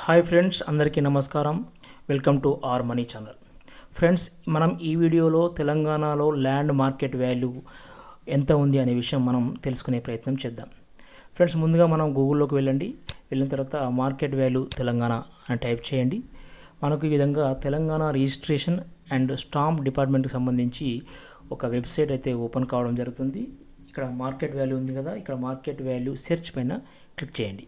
Hi friends, అందరికీ నమస్కారం. Welcome to our money channel. Friends, మనం ఈ వీడియోలో తెలంగాణలో ల్యాండ్ మార్కెట్ వాల్యూ ఎంత ఉంది అనే విషయం మనం తెలుసుకునే ప్రయత్నం చేద్దాం. ఫ్రెండ్స్, ముందుగా మనం గూగుల్లోకి వెళ్ళిన తర్వాత మార్కెట్ వాల్యూ తెలంగాణ అని టైప్ చేయండి. మనకు ఈ విధంగా తెలంగాణ రిజిస్ట్రేషన్ అండ్ స్టాంప్ డిపార్ట్మెంట్కి సంబంధించి ఒక వెబ్సైట్ అయితే ఓపెన్ కావడం జరుగుతుంది. ఇక్కడ మార్కెట్ వాల్యూ ఉంది కదా, ఇక్కడ మార్కెట్ వాల్యూ సెర్చ్ పైన క్లిక్ చేయండి.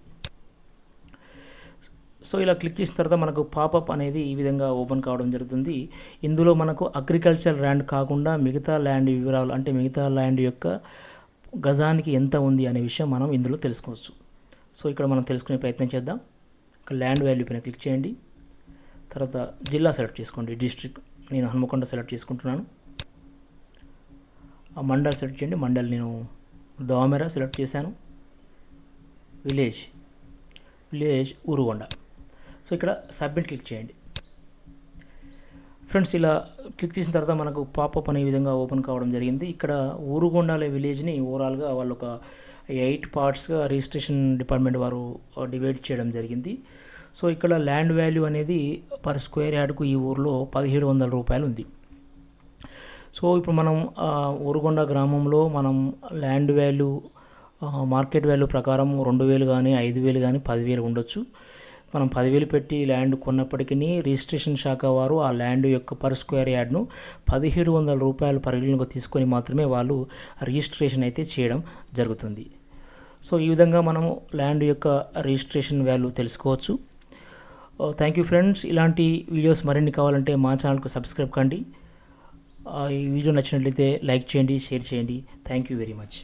సో ఇలా క్లిక్ చేసిన తర్వాత మనకు పాపప్ అనేది ఈ విధంగా ఓపెన్ కావడం జరుగుతుంది. ఇందులో మనకు అగ్రికల్చర్ ల్యాండ్ కాకుండా మిగతా ల్యాండ్ వివరాలు, అంటే మిగతా ల్యాండ్ యొక్క గజానికి ఎంత ఉంది అనే విషయం మనం ఇందులో తెలుసుకోవచ్చు. సో ఇక్కడ మనం తెలుసుకునే ప్రయత్నం చేద్దాం. ల్యాండ్ వాల్యూ పైన క్లిక్ చేయండి. తర్వాత జిల్లా సెలెక్ట్ చేసుకోండి. డిస్ట్రిక్ట్ నేను హన్మకొండ సెలెక్ట్ చేసుకుంటున్నాను. ఆ మండల్ సెలెక్ట్ చేయండి. మండల్ నేను దోమెర సెలెక్ట్ చేశాను. విలేజ్ ఊరుగొండ. సో ఇక్కడ సబ్మిట్ క్లిక్ చేయండి. ఫ్రెండ్స్, ఇలా క్లిక్ చేసిన తర్వాత మనకు పాపప్ అనే విధంగా ఓపెన్ కావడం జరిగింది. ఇక్కడ ఊరుగొండాల విలేజ్ని ఓవరాల్గా వాళ్ళు ఒక 8 పార్ట్స్గా రిజిస్ట్రేషన్ డిపార్ట్మెంట్ వారు డివైడ్ చేయడం జరిగింది. సో ఇక్కడ ల్యాండ్ వాల్యూ అనేది పర్ స్క్వేర్ యార్డ్కు ఈ ఊర్లో 1700 రూపాయలు ఉంది. సో ఇప్పుడు మనం ఊరుగొండ గ్రామంలో మనం ల్యాండ్ వాల్యూ మార్కెట్ వాల్యూ ప్రకారం 2000 కానీ 5000 కానీ 10,000 ఉండొచ్చు. మనం 10,000 పెట్టి ల్యాండ్ కొన్నప్పటికీ రిజిస్ట్రేషన్ శాఖ వారు ఆ ల్యాండ్ యొక్క పర్ స్క్వేర్ యార్డ్ను 1700 రూపాయలు పరిగణలోకి తీసుకొని మాత్రమే వాళ్ళు రిజిస్ట్రేషన్ అయితే చేయడం జరుగుతుంది. సో ఈ విధంగా మనము ల్యాండ్ యొక్క రిజిస్ట్రేషన్ వాల్యూ తెలుసుకోవచ్చు. Thank you friends. ఇలాంటి వీడియోస్ మరిన్ని కావాలంటే మా ఛానల్కు సబ్స్క్రైబ్ కండి. ఈ వీడియో నచ్చినట్లయితే లైక్ చేయండి, షేర్ చేయండి. Thank you very much.